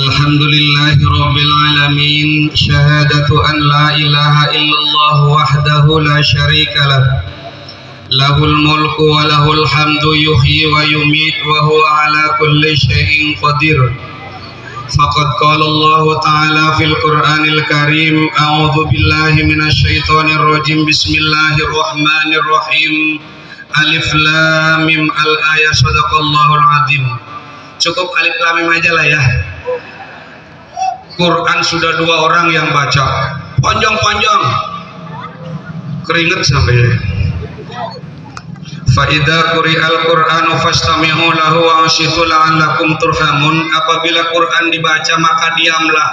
الحمد لله رب العالمين شهادة أن لا إله إلا الله وحده لا شريك له له الملك وله الحمد يحيي ويميت وهو على كل شيء قدير فقد قال الله تعالى في القرآن الكريم أعوذ بالله من الشيطان الرجيم بسم الله الرحمن الرحيم ألف لام ميم الآية صدق الله العظيم. Cukup alif lam mim aja lah ya. Quran sudah 2 orang yang baca, panjang-panjang, keringet sampai. Fa idza quri'al Qur'anu fastami'u lahu wa anshitu la'allakum turhamun. Apabila Quran dibaca maka diamlah.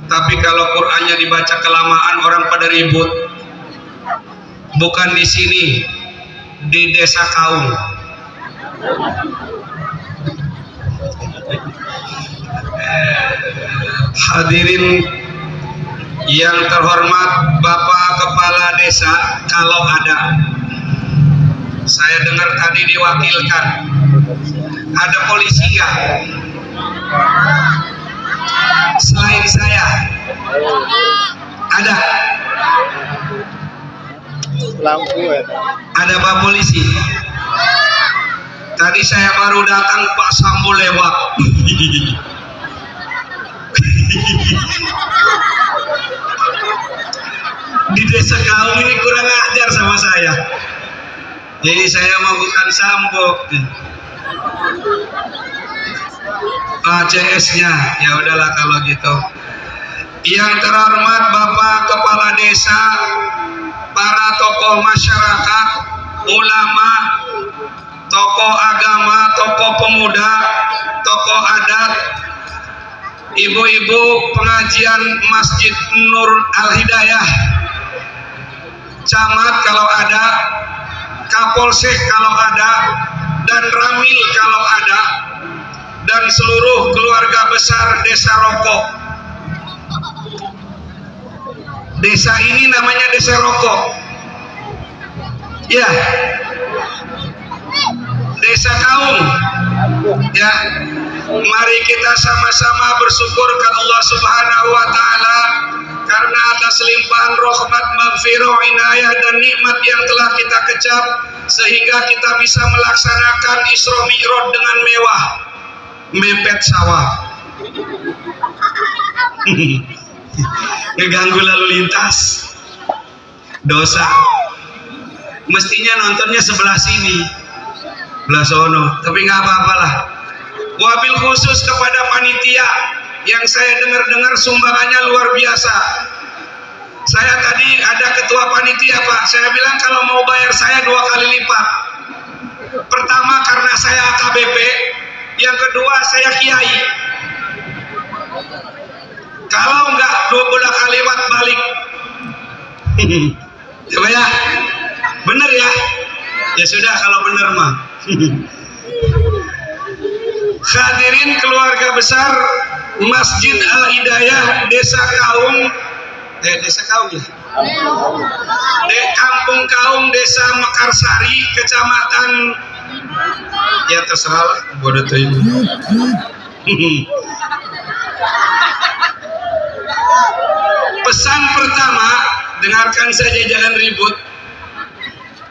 Tapi kalau Qurannya dibaca kelamaan orang pada ribut. Bukan di sini, di desa Kaung. Hadirin yang terhormat Bapak Kepala Desa, kalau ada, saya dengar tadi diwakilkan, ada polisi nggak? Selain saya, ada? Ada Pak Polisi? Tadi saya baru datang, Pak Sambo lewat. Di desa Kaung ini kurang ajar sama saya. Jadi saya mau bukan Sambo. ACS-nya, ya udahlah kalau gitu. Yang terhormat Bapak Kepala Desa, para tokoh masyarakat, ulama, tokoh agama, tokoh pemuda, tokoh adat, ibu-ibu pengajian Masjid Nur Al-Hidayah, camat kalau ada, kapolsek kalau ada, dan ramil kalau ada, dan seluruh keluarga besar Desa Rokok. Desa ini namanya Desa Rokok, ya. Desa Kaung, ya. Mari kita sama-sama bersyukur ke Allah Subhanahu wa Ta'ala karena atas limpahan rahmat, maghfirah, inayah dan nikmat yang telah kita kecap sehingga kita bisa melaksanakan Isra Mi'raj dengan mewah, mepet sawah. Ngeganggu lalu lintas, dosa. Mestinya nontonnya sebelah sini, sebelah sono, tapi nggak apa-apalah. Wabil khusus kepada panitia yang saya dengar-dengar sumbangannya luar biasa. Saya tadi ada ketua panitia, Pak, saya bilang kalau mau bayar saya 2 kali lipat. Pertama karena saya AKBP, yang kedua saya kiai. Kalau enggak 2 kali lipat balik. Coba ya, bener ya? Ya sudah kalau bener mah. Hadirin keluarga besar Masjid Al-Hidayah Desa Kaung, Desa Kaung ya? Kampung Kaung, Desa Mekarsari, Kecamatan, ya terserah bodoh tuh ini. Pesan pertama, dengarkan saja, jangan ribut.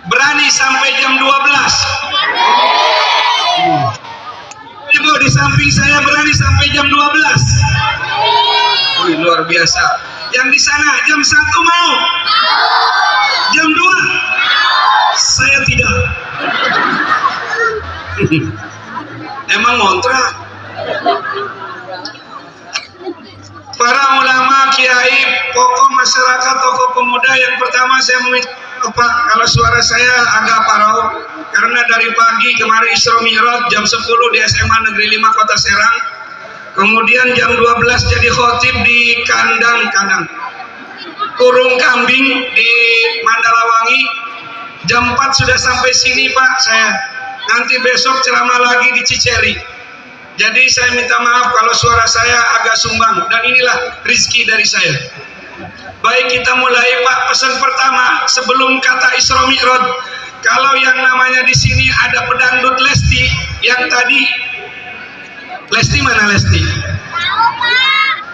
Berani sampai jam 12. Ibu di samping saya berani sampai jam 12. Wih, luar biasa. Yang di sana jam 1 mau? Jam 2? Saya tidak. Emang ngontrak. Para ulama, kiai, tokoh masyarakat, tokoh pemuda, yang pertama saya meminta Pak, kalau suara saya agak parau karena dari pagi kemarin Isra Mi'raj jam 10 di SMA Negeri 5 Kota Serang, kemudian jam 12 jadi khotib di kandang kurung kambing di Mandalawangi, jam 4 sudah sampai sini Pak saya, nanti besok ceramah lagi di Ciceri. Jadi saya minta maaf kalau suara saya agak sumbang, dan inilah rizki dari saya. Baik, kita mulai Pak. Pesan pertama sebelum kata Isra Mi'raj, kalau yang namanya di sini ada pedangdut Lesti yang tadi Lesti mana Lesti?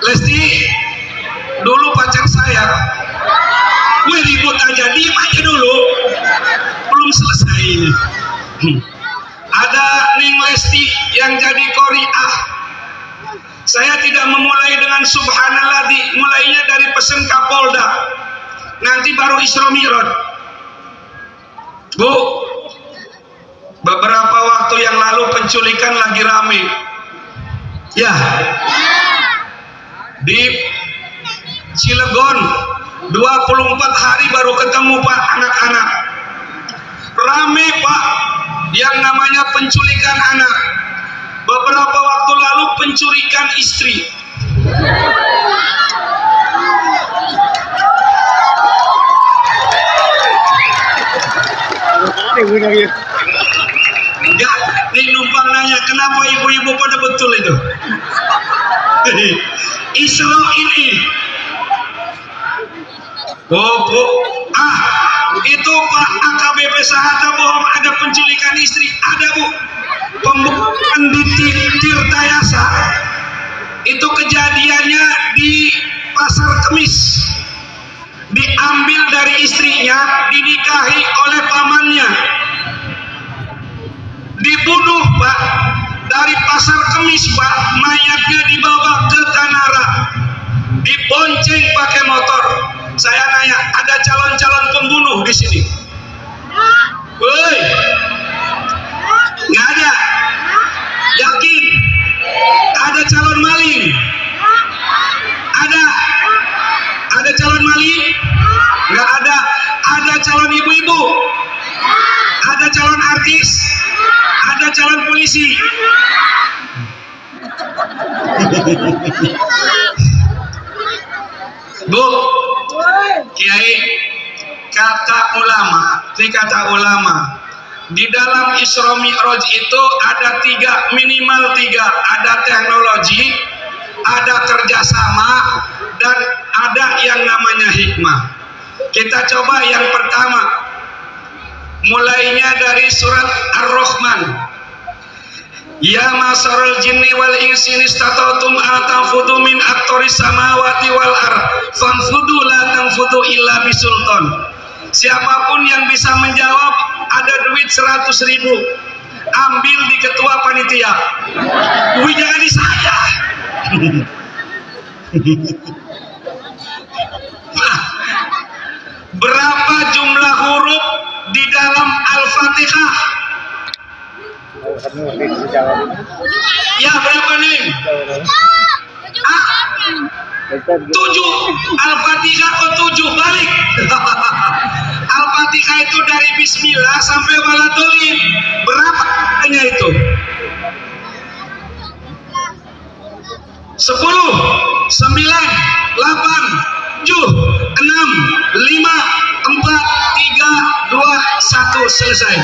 Lesti dulu pacar saya. Wih, ribut aja, diem aja dulu, belum selesai. Ada Ning Lesti yang jadi qori'ah. Saya tidak memulai dengan subhanallah, mulainya dari pesen Kapolda, nanti baru Isra Mi'raj. Bu, beberapa waktu yang lalu penculikan lagi rame ya di Cilegon. 24 hari baru ketemu Pak, anak-anak rame Pak, yang namanya penculikan anak. Beberapa waktu lalu penculikan istri. Ya, nih numpang nanya kenapa ibu-ibu pada betul itu. Isra ini. Oh, Bu. Itu Pak AKBP Sahata bohong, ada penculikan istri, ada Bu. Pembunuhan di Tirtayasa itu kejadiannya di Pasar Kemis. Diambil dari istrinya, dinikahi oleh pamannya, dibunuh Pak, dari Pasar Kemis Pak, mayatnya dibawa ke Tanara, dibonceng pakai motor. Saya nanya, ada calon-calon pembunuh di sini? Woi, nggak ada. Yakin? Ada calon maling? Ada calon maling? Nggak ada. Ada calon ibu-ibu? Ada calon artis? Ada calon polisi? Bu, Kiai, kata ulama, di dalam Isra Mi'raj itu ada minimal tiga, ada teknologi, ada kerjasama, dan ada yang namanya hikmah. Kita coba yang pertama, mulainya dari surat Ar-Rahman. Ya masyarul jinni wal insi istata'tum an tanfudu min aqtaris samawati wal ard fanfudu la tanfudu illa bisultan. Siapapun yang bisa menjawab, ada duit 100.000, ambil di ketua panitia. Wih, jangan di saya. Berapa jumlah huruf di dalam Al-Fatihah? Ya, berapa nih? 7. Al-Fatihah kok 7? Balik. Al-Fatihah itu dari Bismillah sampai Waladolin. Berapa hanya itu? 10, 9, 8, 7, 6, 5, 4, 3, 2, 1, selesai.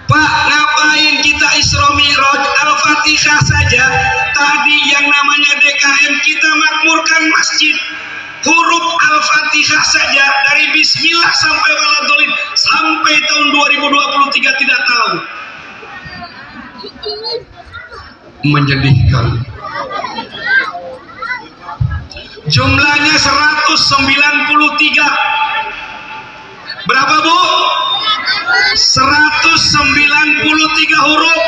Pak, ngapain kita Isra Mi'raj? Al-Fatihah saja tadi yang namanya DKM kita makmurkan masjid. Huruf Al-Fatihah saja dari Bismillah sampai Waladolin sampai tahun 2023 tidak tahu. Menyedihkan. Jumlahnya 193. Berapa Bu? 193 huruf.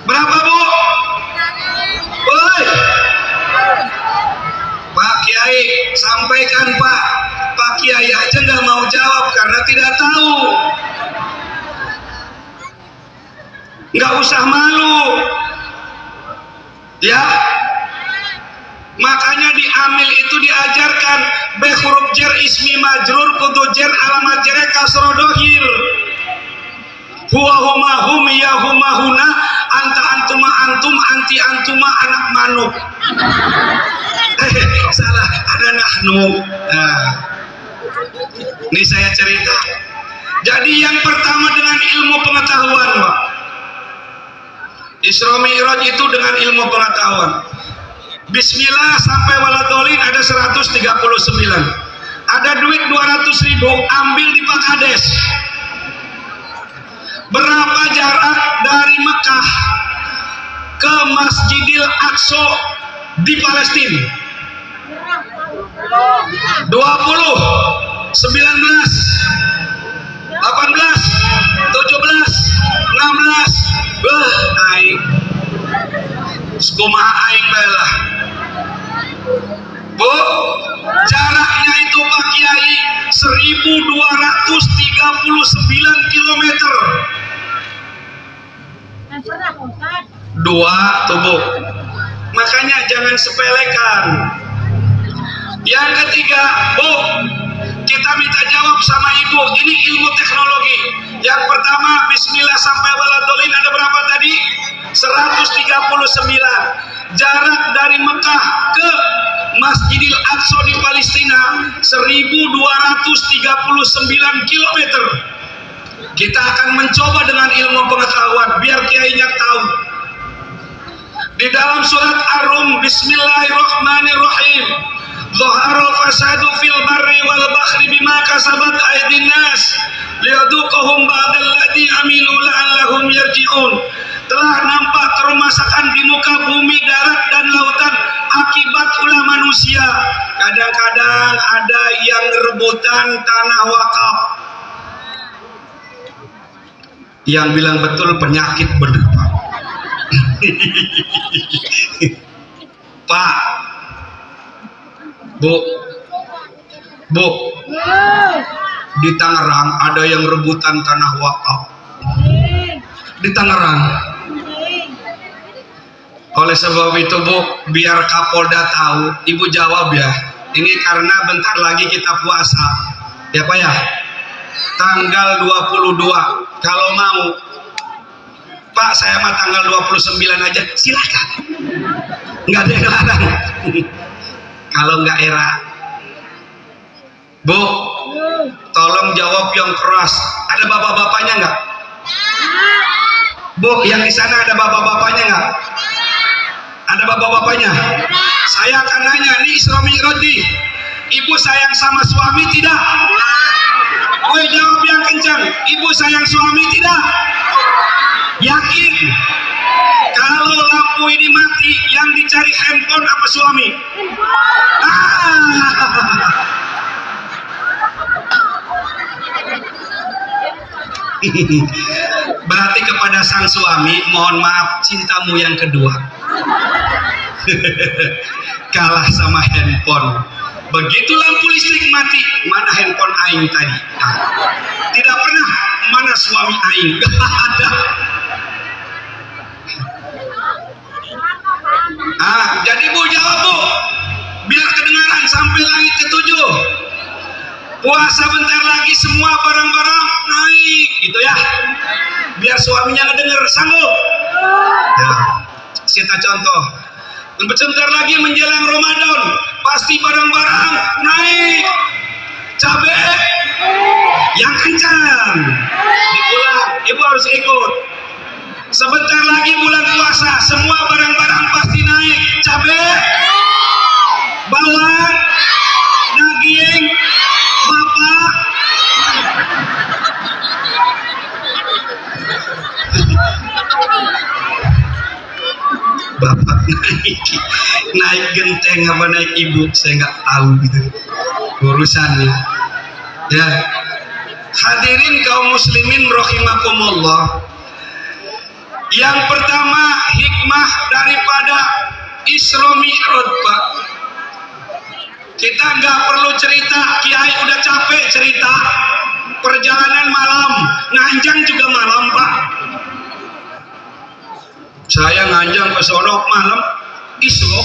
Berapa Bu? Woi, Pak Kiai, sampaikan Pak. Pak Kiai aja nggak mau jawab karena tidak tahu. Nggak usah malu, ya. Makanya di amil itu diajarkan be huruf jar ismi majrur kudu jar alamat jere kasro dohir. Huwa huma hum ya huma huna anta antuma antum anti antuma anak manuk. Salah, ada nahnu. Nah, ini saya cerita. Jadi yang pertama dengan ilmu pengetahuan, Pak. Isra Mi'raj itu dengan ilmu pengetahuan. Bismillah sampai Waladolin ada 139. Ada duit 200.000, ambil di Pak Kades. Berapa jarak dari Mekah ke Masjidil Aqsa di Palestina? 20, 19, 18, 17, 16. Aing kumaha aing bae lah. Bu, jaraknya itu Pak Kiai 1239 km. Dua tubuh. Makanya jangan sepelekan. Yang ketiga, Bu, kita minta jawab sama Ibu. Ini ilmu teknologi. Yang pertama, bismillah sampai waladolin ada berapa tadi? 139. Jarak dari Mekah ke Masjidil Aqsa di Palestina 1239 km. Kita akan mencoba dengan ilmu pengetahuan biar kiainya tahu. Di dalam surat Ar-Rum, bismillahirrahmanirrahim. Dhaharal fasadu fil barri wal bahri bima kasabat aydin nas liyadhuqahum ba'dal ladzi amilu la'allahum yarji'un. Telah nampak kerumasakan di muka bumi, darat dan lautan akibat ulah manusia. Kadang-kadang ada yang rebutan tanah wakaf. Yang bilang betul penyakit bener Pak. Pak, Bu, di Tangerang ada yang rebutan tanah wakaf. Di Tangerang. Oleh sebab itu Bu, biar Kapolda tahu, Ibu jawab ya. Ini karena bentar lagi kita puasa. Ya Pak ya? Tanggal 22. Kalau mau, Pak saya mah tanggal 29 aja, silakan. Nggak ada yang larang. Kalau nggak era. Bu, tolong jawab yang keras. Ada bapak-bapaknya nggak? Bu, yang di sana ada bapak-bapaknya nggak? Ada bapak-bapaknya? Saya akan nanya, ini Isra Mi'raj nih. Ibu sayang sama suami tidak? Oh jawab yang kencang. Ibu sayang suami tidak? Yakin? Kalau lampu ini mati, yang dicari handphone apa suami? Berarti kepada sang suami, mohon maaf, cintamu yang kedua. Kalah sama handphone. Begitu lampu listrik mati, mana handphone aing tadi? Tidak pernah, mana suami aing? Gak ada. Jadi Bu jawab Bu, biar kedengaran sampai langit ketujuh. Puasa bentar lagi semua barang-barang naik, gitu ya. Biar suaminya ngedenger, sanggup? Ya, kita contoh. Sebentar lagi menjelang Ramadan, pasti barang-barang naik. Cabai yang kencang. Diulang, Ibu harus ikut. Sebentar lagi bulan puasa, semua barang-barang pasti naik. Cabai, bawang, daging, bapak. Bapak naik genteng apa naik ibu, saya nggak tahu gitu urusannya. Ya, hadirin kaum muslimin rahimakumullah. Yang pertama, hikmah daripada Isra Mi'raj Pak. Kita nggak perlu cerita, Kiai udah capek cerita. Perjalanan malam, nganjang juga malam Pak. Saya nganjang ke sono malam, Isra.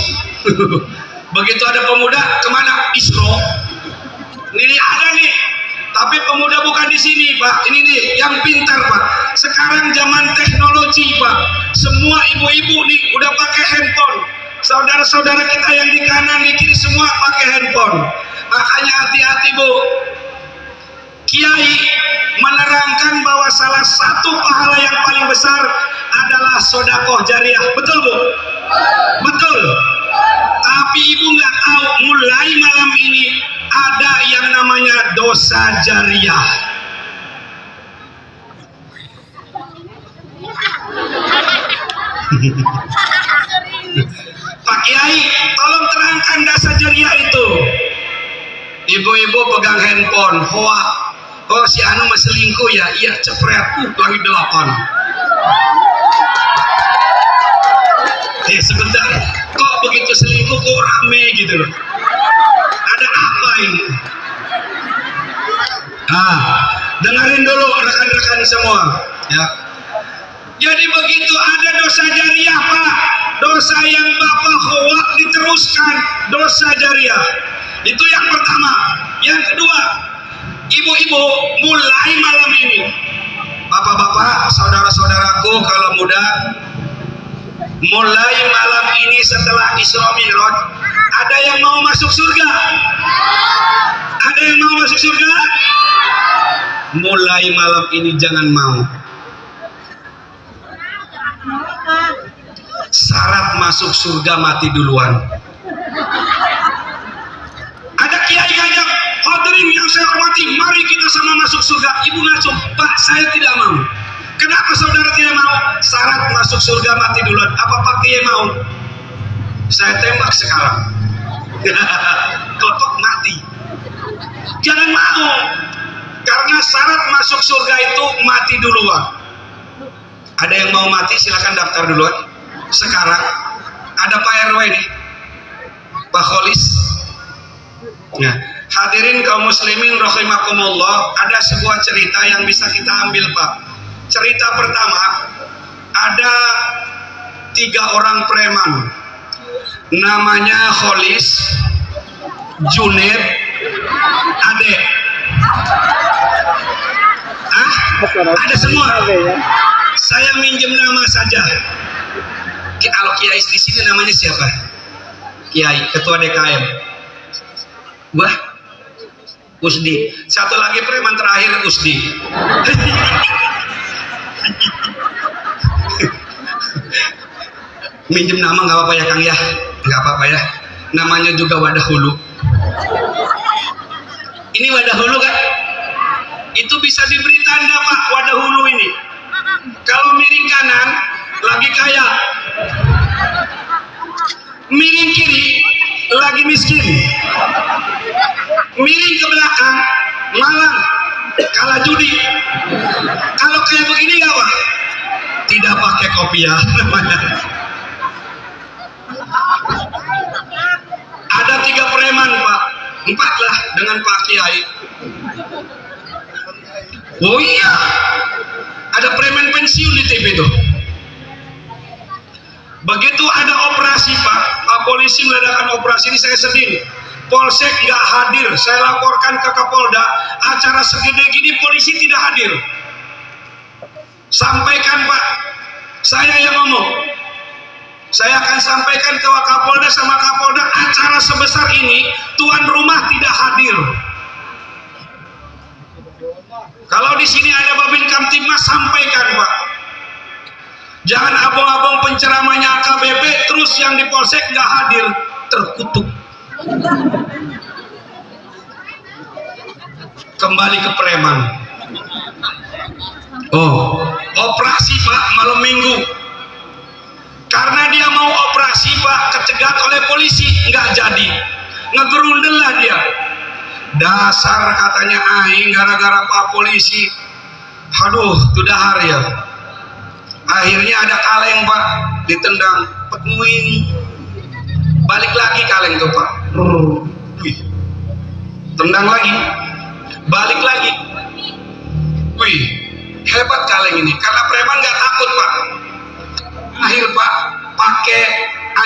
Begitu ada pemuda, kemana? Isra. Ini ada nih, tapi pemuda bukan di sini Pak. Ini nih yang pintar Pak. Sekarang zaman teknologi Pak. Semua ibu-ibu nih udah pakai handphone. Saudara-saudara kita yang di kanan di kiri semua pakai handphone. Makanya hati-hati Bu. Kiai menerangkan bahwa salah satu pahala yang paling besar adalah sedekah jariah. Betul Bu? Betul. Tapi Ibu nggak tahu, mulai malam ini ada yang namanya dosa jariah. Pak Kiai, tolong terangkan dasar jariah itu. Ibu-ibu pegang handphone, hoa. Oh si anu mah selingkuh ya, iya cepret, lagi 8. Sebentar, kok begitu selingkuh kok rame gitu loh. Ada apa ini? Dengerin dulu rekan-rekan semua ya. Jadi begitu ada dosa jariah Pak, dosa yang Bapak hoak diteruskan, dosa jariah. Itu yang pertama. Yang kedua, ibu-ibu mulai malam ini, bapak-bapak, saudara-saudaraku kalau muda, mulai malam ini setelah Isra Mi'raj, ada yang mau masuk surga? Ada yang mau masuk surga? Mulai malam ini jangan mau. Syarat masuk surga mati duluan. Ada kiai ngajak, hadirin yang saya hormati, mari kita sama masuk surga. Ibu ngacung, Pak saya tidak mau. Kenapa saudara tidak mau? Syarat masuk surga mati duluan. Apa Pak Kiai mau? Saya tembak sekarang. Kelopak mati. Jangan mau. Karena syarat masuk surga itu mati duluan. Ada yang mau mati silakan daftar duluan. Sekarang ada Pak RW nih, Pak Kholis. Nah, hadirin kaum muslimin rahimakumullah, ada sebuah cerita yang bisa kita ambil Pak. Cerita pertama, ada 3 orang preman, namanya Kholis, Junaid, Ade. Ada semua. Saya minjem nama saja. Kalau Kiai di sini namanya siapa? Kiai, Ketua DKM. Wah, Usdi. Satu lagi preman terakhir Usdi. Minjem nama nggak apa-apa ya Kang ya, nggak apa-apa ya. Namanya juga Wadah Hulu. Ini Wadah Hulu kan? Itu bisa diberi tanda Pak, Wadah Hulu ini. Kalau miring kanan lagi kaya, miring kiri lagi miskin, miring ke belakang malang, kalah judi. Kalau kayak begini nggak Pak? Tidak pakai kopiah namanya. Ada 3 preman Pak, 4 lah dengan Pak Kiai. Oh iya, ada preman pensiun di TV itu. Begitu ada operasi Pak, polisi mengadakan operasi ini, saya sedih. Polsek nggak hadir, saya laporkan ke Kapolda. Acara segede gini polisi tidak hadir. Sampaikan Pak, saya yang ngomong. Saya akan sampaikan ke Wakapolda sama Kapolda, acara sebesar ini tuan rumah tidak hadir. Kalau di sini ada Babin Kamtibmas, sampaikan Pak. Jangan abong-abong penceramahnya AKBP, terus yang di Polsek nggak hadir, terkutuk. Kembali ke preman. Oh, operasi Pak malam minggu. Karena dia mau operasi Pak, kecegat oleh polisi, nggak jadi. Ngegerundel lah dia. Dasar katanya aing gara-gara Pak polisi. Aduh, itu dahar ya. Akhirnya ada kaleng Pak, ditendang, petmuing. Balik lagi kaleng tuh Pak. Wih. Tendang lagi. Balik lagi. Wih, hebat kaleng ini. Karena preman nggak takut Pak. Akhir Pak, pakai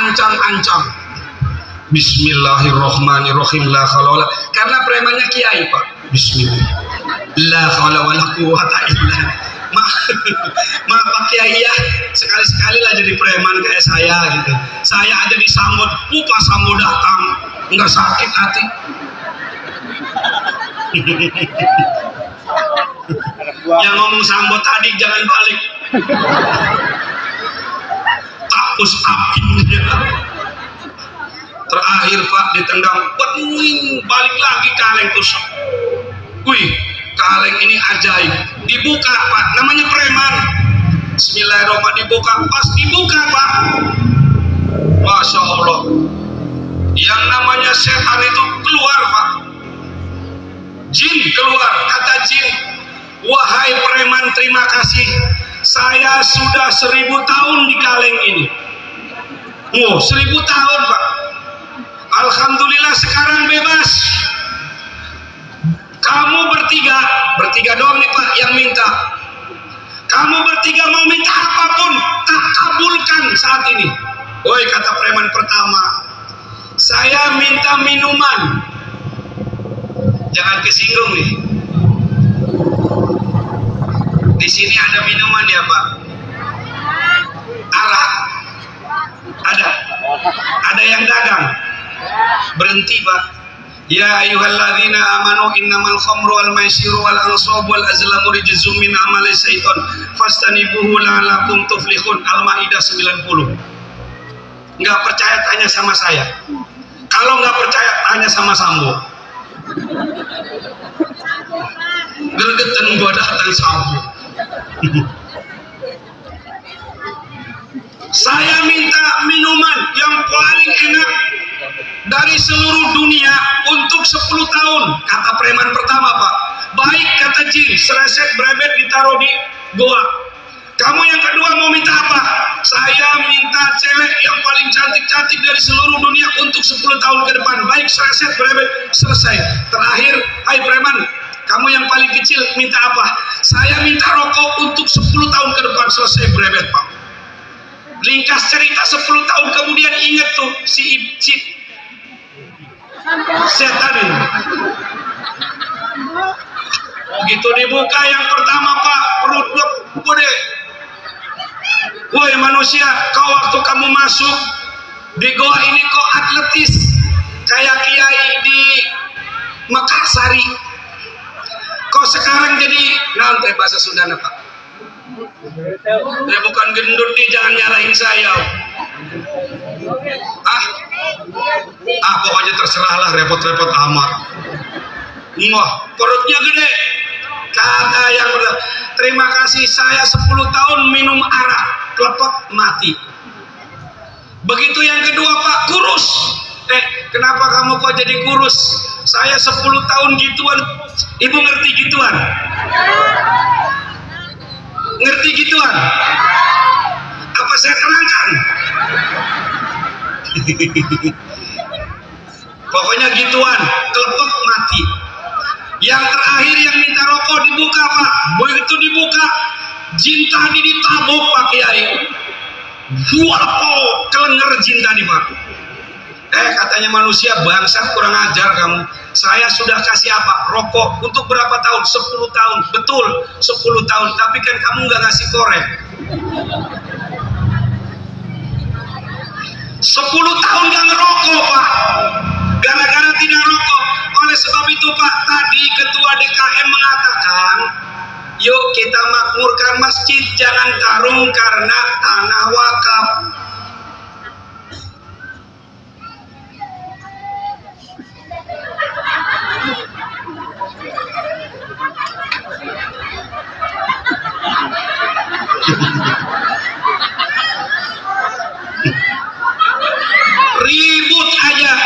ancam-ancam. Bismillahirrahmanirrahim, la haula. Karena premannya kiai Pak. Bismillah. La haula wala quwata illa. Maaf Pak Kiai ya, sekali-sekali lah jadi preman kayak saya gitu. Saya aja disambut, Pak Sambo datang, nggak sakit hati. Yang ngomong Sambo tadi jangan balik. Tapus apinya. Terakhir Pak ditendang, balik lagi kaleng tuh. Wih, kaleng ini ajaib. Dibuka Pak, namanya preman. Bismillahirrahmanirrahim, dibuka. Pas dibuka Pak, Masya Allah, yang namanya setan itu keluar Pak. Jin keluar. Kata jin, wahai preman, terima kasih, saya sudah 1000 tahun di kaleng ini. 1000 tahun Pak, alhamdulillah sekarang bebas. Kamu bertiga doang nih Pak yang minta. Kamu bertiga mau minta apapun, tak kabulkan saat ini. Woi, kata preman pertama, saya minta minuman. Jangan kesinggung nih. Di sini ada minuman ya Pak? Arak? Ada yang dagang? Berhenti Pak. Ya ayyuhalladzina amanu innamal khamru wal maisiru wal ansabu wal azlamu rijzum min amali syaiton fastanibuhu la'allakum tuflihun. Al-Maidah 90. Enggak percaya tanya sama saya. Kalau enggak percaya tanya sama Sambo. Gergeten gua datang Sambo. Saya minta minuman yang paling enak dari seluruh dunia untuk 10 tahun, kata preman pertama Pak. Baik, kata jin, sereset brebet ditaruh di goa. Kamu yang kedua mau minta apa? Saya minta cewek yang paling cantik-cantik dari seluruh dunia untuk 10 tahun ke depan. Baik, sereset brebet, selesai. Terakhir, hai preman, kamu yang paling kecil minta apa? Saya minta rokok untuk 10 tahun ke depan. Selesai brebet Pak. Ringkas cerita, 10 tahun kemudian ingat tuh si setan ini. Begitu dibuka yang pertama Pak, perut gede. Woi manusia, kau waktu kamu masuk di goa ini kok atletis kayak kiai di Mekarsari. Kok sekarang jadi nanti bahasa Sundana Pak? Bukan gendut nih, jangan nyalahin saya. Pokoknya terserahlah, repot-repot amat. Wah, perutnya gede. Kata yang terima kasih, saya 10 tahun minum arak, kelepek mati. Begitu yang kedua Pak, kurus. Kenapa kamu kok jadi kurus? Saya 10 tahun gituan. Ibu ngerti gituan? Ngerti gituan? Apa saya terangkan? Pokoknya gituan, kelepek mati. Yang terakhir yang minta rokok dibuka Pak. Begitu dibuka, jin tadi ditabuk Pak Kiai. Wow, kelenger jin tadi Pak. Katanya manusia bangsat, kurang ajar kamu. Saya sudah kasih apa? Rokok untuk berapa tahun? 10 tahun. Betul, 10 tahun. Tapi kan kamu nggak ngasih korek. 10 tahun nggak ngerokok Pak. Gara-gara tidak rokok. Oleh sebab itu Pak, tadi ketua DKM mengatakan, yuk kita makmurkan masjid, jangan tarung karena tanah wakaf. Ribut aja,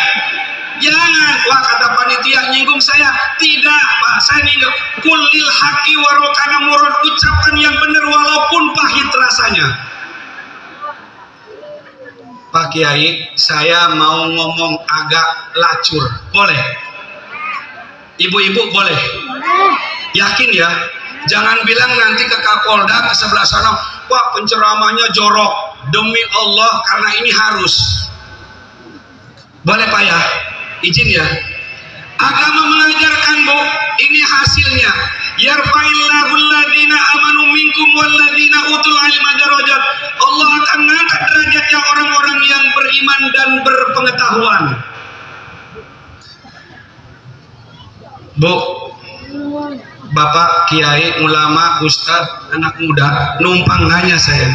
jangan. Wah, kata panitia nyinggung saya. Tidak Pak, saya nyinggung. Kulil haqi warokana murad, ucapan yang benar walaupun pahit rasanya. Pak Kiai, saya mau ngomong agak lacur, boleh? Ibu-ibu boleh? Yakin ya? Jangan bilang nanti ke Kapolda ke sebelah sana, Pak penceramahnya jorok. Demi Allah, karena ini harus. Boleh Pak ya? Izin ya? Agama mengajarkan Bu, ini hasilnya. Yarfa'illahu alladhina amanu minkum walladhina utul ilma darajat. Allah akan mengangkat derajatnya orang-orang yang beriman dan berpengetahuan. Bu, Bapak, Kiai, ulama, Ustadz, anak muda, numpang nanya saya.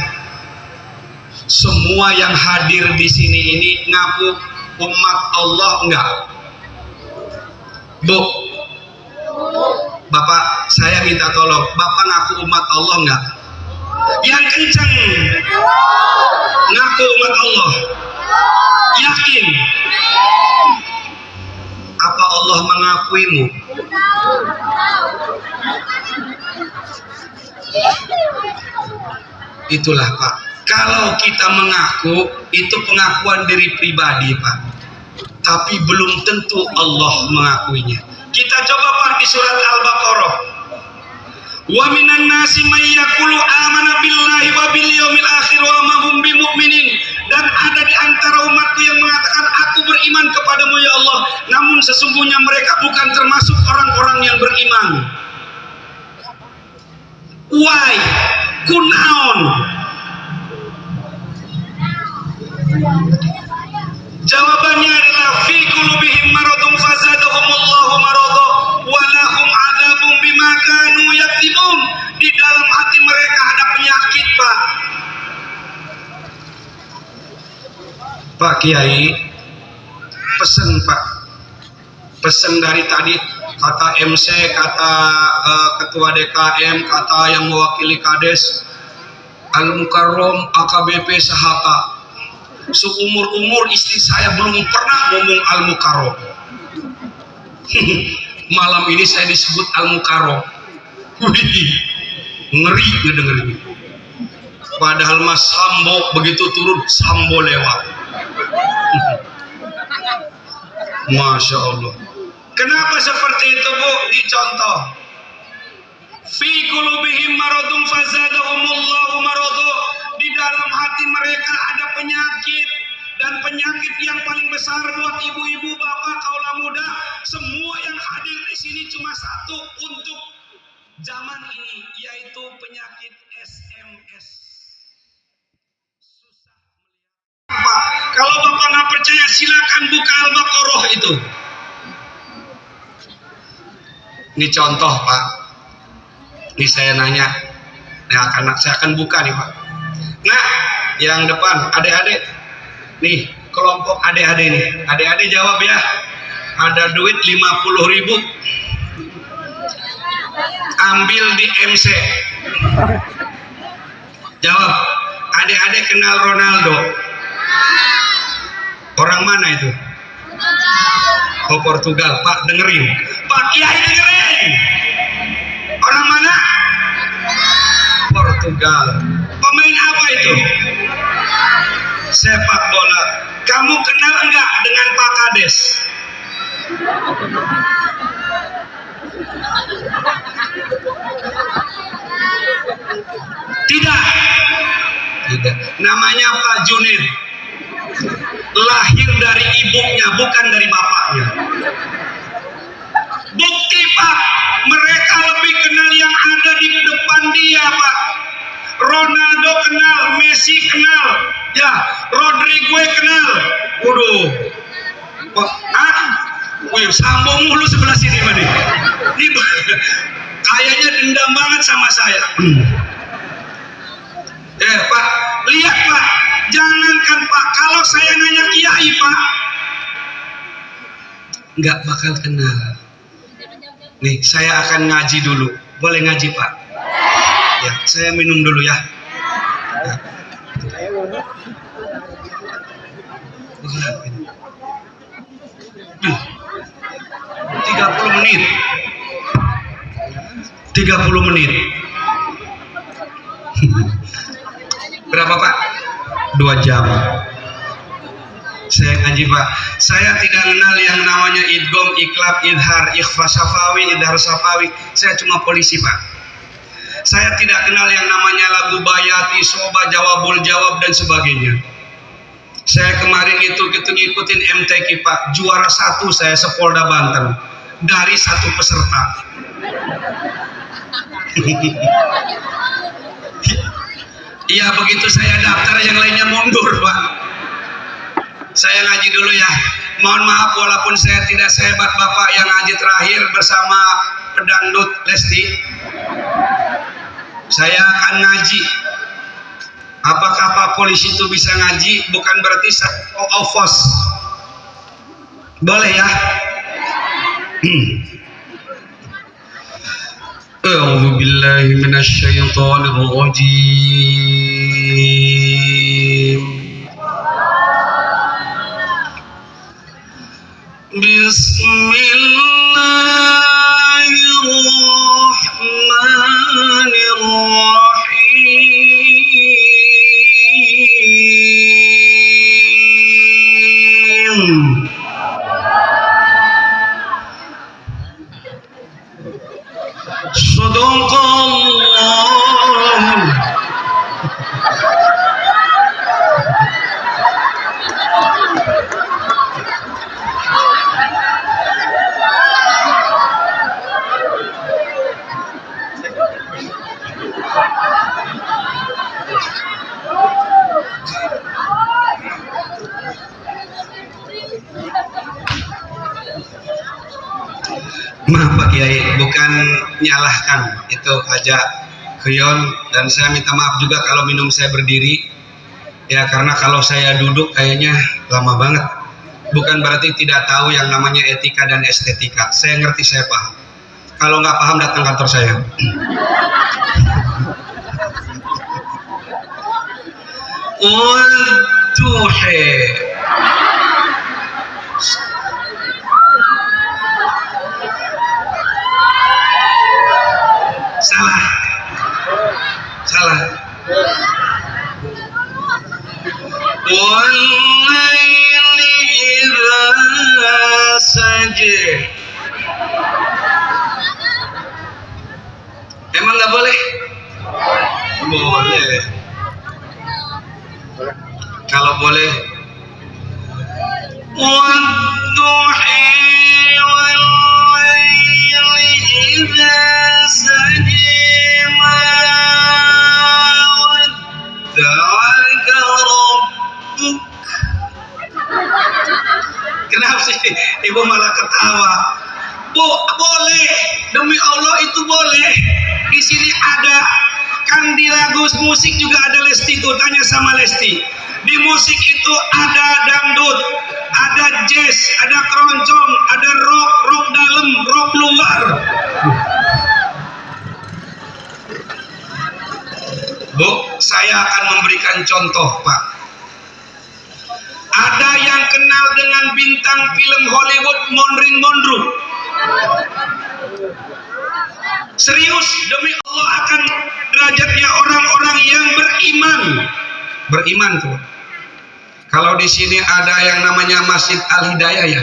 Semua yang hadir di sini ini ngaku umat Allah enggak? Bu, Bapak, saya minta tolong, Bapak ngaku umat Allah enggak? Yang kencang. Ngaku umat Allah. Yakin. Apa Allah mengakuimu? Itulah Pak. Kalau kita mengaku, itu pengakuan diri pribadi Pak. Tapi belum tentu Allah mengakuinya. Kita coba Pak di surat Al-Baqarah. Wa minan nasi may yaqulu amana billahi wa bil yaumil akhir wa ma hum bimumin. Dan ada di antara umatku yang mengatakan aku beriman kepadamu ya Allah, namun sesungguhnya mereka bukan termasuk orang-orang yang beriman. Why? Kunaon? Jawabannya adalah fi qulubihim maradun fazadahumullahu marada wa lahum adzabun bima kanu yaktibun. Di dalam hati mereka ada penyakit, Pak. Pak Kiai, pesen Pak. Pesen dari tadi kata MC, kata ketua DKM, kata yang mewakili Kades, Al-Mukarrom, AKBP Sahata. Seumur-umur istri saya belum pernah ngomong Al-Mukarrom. Malam ini saya disebut Al-Mukarrom. Ngeri ngedengerin. Padahal Mas Sambo begitu turun, Sambo lewat. Masya Allah. Kenapa seperti itu Bu? Dicontoh. Fi qulubihim maradun fazadahumullahu marada. Di dalam hati mereka ada penyakit, dan penyakit yang paling besar buat ibu-ibu, bapak, kaula muda, semua yang hadir di sini cuma satu untuk zaman ini, yaitu penyakit SMS. Susah melihat. Pak, kalau bapak nggak percaya silakan buka Al-Baqarah itu. Ini contoh Pak. Ini saya nanya. Saya akan buka nih Pak. Nah, yang depan adik-adik. Nih, kelompok adik-adik nih. Adik-adik jawab ya. Ada duit 50.000. Ambil di MC. Jawab. Adik-adik kenal Ronaldo? Orang mana itu? Oh, Portugal. Pak dengerin. Pak Kiai dengerin. Orang mana? Portugal. Pemain apa itu? Sepak bola. Kamu kenal enggak dengan Pak Kades? Tidak. Tidak. Namanya Pak Junir. Lahir dari ibunya, bukan dari bapaknya. Bukti Pak, mereka lebih kenal yang ada di depan dia Pak. Ronaldo kenal, Messi kenal, ya, Rodrigo kenal. Waduh, Wih, Sambo mulu sebelah sini Pak. Ini kayaknya dendam banget sama saya. Pak, lihat Pak, jangankan Pak, kalau saya nanya Kiai Pak, nggak bakal kenal. Nih, saya akan ngaji dulu. Boleh ngaji Pak? Ya, saya minum dulu ya. Ya. 30 menit. 30 menit. Berapa Pak? 2 jam. Saya ngaji Pak. Saya tidak kenal yang namanya idgham, iklab, idhar, ikhfa syafawi, idhar syafawi. Saya cuma polisi Pak. Saya tidak kenal yang namanya lagu bayati, soba, jawabul jawab dan sebagainya. Saya kemarin itu ngikutin MTQ Pak. Juara 1 saya Sepolda Banten dari 1 peserta. Iya, begitu saya daftar yang lainnya mundur Pak. Saya ngaji dulu ya. Mohon maaf walaupun saya tidak sehebat Bapak yang ngaji terakhir bersama pedangdut Lesti. Saya akan ngaji. Apakah Pak polisi itu bisa ngaji? Bukan berarti ofos. Boleh ya? أعوذ بالله من الشيطان الرجيم بسم الله الرحمن الرحيم صدق الله Maaf Pak Kiai, bukan nyalahkan, itu aja keyon, dan saya minta maaf juga kalau minum saya berdiri ya, karena kalau saya duduk kayaknya lama banget. Bukan berarti tidak tahu yang namanya etika dan estetika, saya ngerti, saya paham. Kalau nggak paham datang kantor saya. Wadduhe, salah Wal-laili idza saja. Emang nggak boleh? Boleh. Kalau boleh, wadduhi wal-laili idza saja ma wadda'aka rabbuk. Kenapa sih ibu malah ketawa? Bu, boleh, demi Allah itu boleh. Di sini ada, kan di lagu musik juga ada Lesti tuh, tanya sama Lesti. Di musik itu ada dangdut, ada jazz, ada keroncong, ada rock, rock dalam, rock luar. Bu, saya akan memberikan contoh Pak. Ada yang kenal dengan bintang film Hollywood Marilyn Monroe. Serius, demi Allah akan derajatnya orang-orang yang beriman. Beriman tuh. Kalau di sini ada yang namanya Masjid Al-Hidayah ya.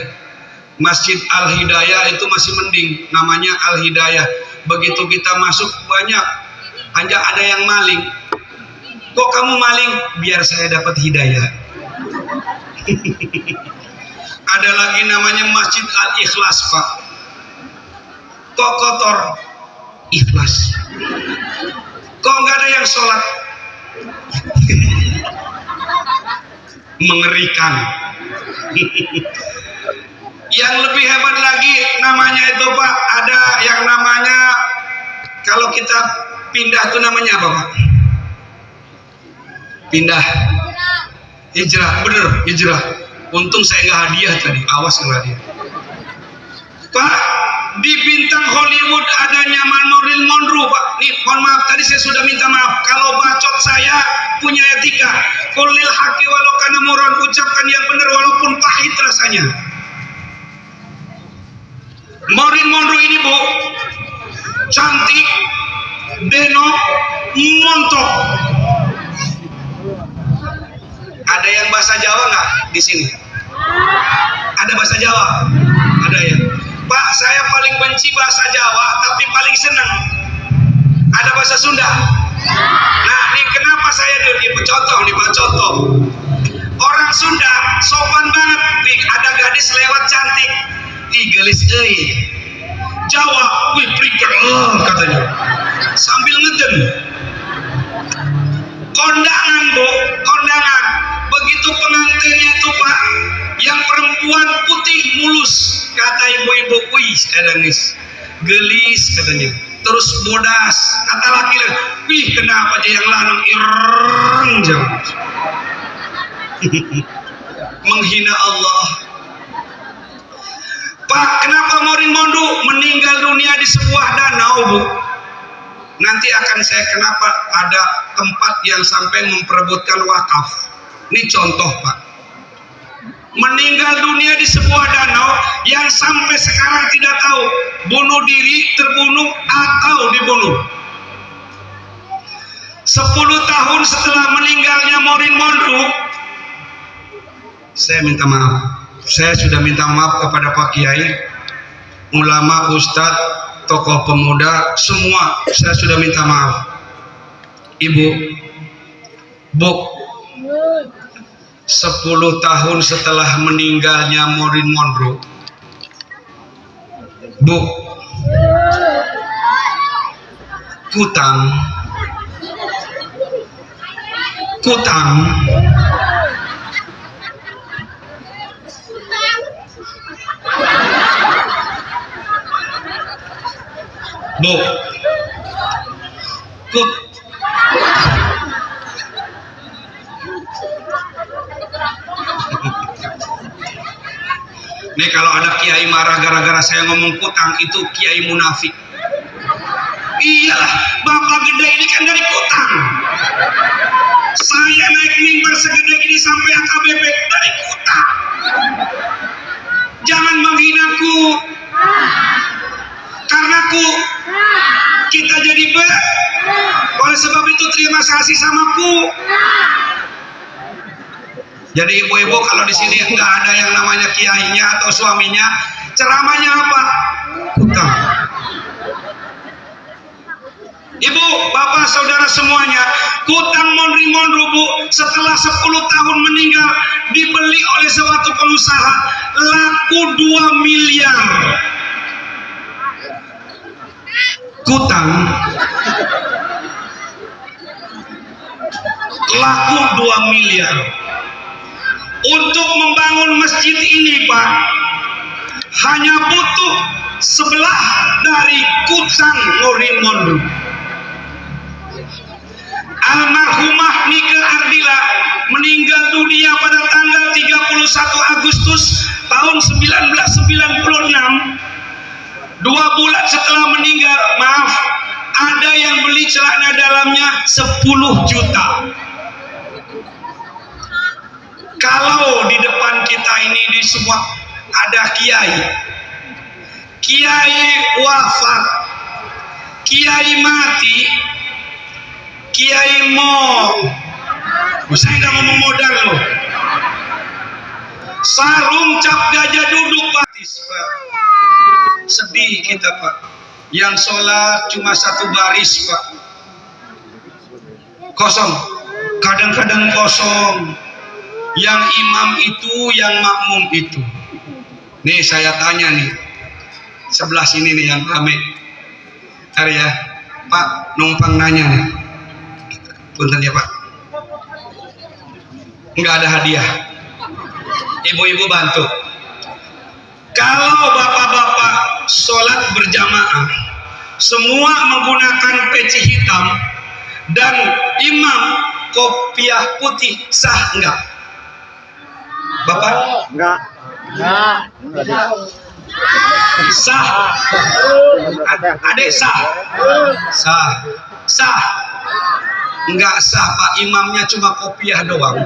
Masjid Al-Hidayah itu masih mending, namanya Al-Hidayah. Begitu kita masuk banyak, hanya ada yang maling. Kok kamu maling? Biar saya dapat hidayah. Ada lagi namanya Masjid Al-Ikhlas Pak. Kok kotor? Ikhlas. Kok nggak ada yang sholat? Mengerikan. Yang lebih hebat lagi namanya itu Pak, ada yang namanya, kalau kita pindah itu namanya apa Pak? Pindah hijrah, bener hijrah. Untung saya nggak hadiah tadi, awas nggak hadiah. Pak, di bintang Hollywood adanya Marilyn Monroe Pak. Nih, mohon maaf tadi saya sudah minta maaf kalau bacot saya punya etika. Qulil haqqi walau kana murran, ucapkan yang benar walaupun pahit rasanya. Marilyn Monroe ini Bu, cantik, denok, montok. Ada yang bahasa Jawa nggak di sini? Ada bahasa Jawa? Ada ya. Pak, saya paling benci bahasa Jawa, tapi paling senang ada bahasa Sunda. Nah, ini kenapa saya contoh nih Pak, contoh. Orang Sunda sopan banget, nih ada gadis lewat cantik, ih gelis euy. Jawa, wih priker, katanya, sambil ngeden. Kondangan Bu, kondangan. Begitu pengantinnya itu Pak, yang perempuan putih mulus, kata ibu-ibu, wih edanis, gelis katanya. Terus bodas, kata laki-laki, wih kenapa dia yang lanang ireng jauh. Menghina Allah. Pak, kenapa Marilyn Monroe meninggal dunia di sebuah danau Bu? Nanti akan saya kenapa ada tempat yang sampai memperebutkan wakaf. Ini contoh Pak. Meninggal dunia di sebuah danau yang sampai sekarang tidak tahu bunuh diri, terbunuh atau dibunuh. 10 tahun setelah meninggalnya Morin Mondru, saya minta maaf. Saya sudah minta maaf kepada Pak Kiai, ulama, ustadz, tokoh pemuda, semua saya sudah minta maaf. Ibu, Bu, 10 tahun setelah meninggalnya Morin Mondru, Bu, Kutang Bu, Nih kalau ada kiai marah gara-gara saya ngomong Kutang, itu kiai munafik. Iyalah, Bapak gede ini kan dari Kutang. Saya naik mimbar segede ini sampai AKBP dari Kutang. Jangan menghinaku. Karena kita jadi oleh sebab itu terima kasih samaku. Jadi ibu-ibu kalau di sini nggak ada yang namanya kiainya atau suaminya, ceramahnya apa? Kutang. Ibu, bapak, saudara semuanya, Kutang Morin Mondru, Bu, setelah 10 tahun meninggal dibeli oleh suatu pengusaha, laku 2 miliar. Kutang laku 2 miliar. Untuk membangun masjid ini Pak, hanya butuh sebelah dari Kutang Morin Mondru. Almarhumah Nike Ardila meninggal dunia pada tanggal 31 Agustus tahun 1996. 2 bulan setelah meninggal, maaf, ada yang beli celana dalamnya 10 juta. Kalau di depan kita ini di semua ada kiai wafat, kiai mati, kiai saya nggak ngomong modal loh. Sarung cap gajah duduk Pak. Sedih kita Pak. Yang sholat cuma 1 baris Pak. Kosong. Kadang-kadang kosong. Yang imam itu, yang makmum itu. Nih saya tanya nih, sebelah sini nih yang rame. Hari ya, Pak, numpang nanya nih. Punten ya Pak. Nggak ada hadiah. Ibu-ibu bantu. Kalau bapak-bapak sholat berjamaah, semua menggunakan peci hitam dan imam kopiah putih, sah enggak? Bapak? Enggak. Sah. Adik sah. Sah. Enggak sah Pak, imamnya cuma kopiah doang.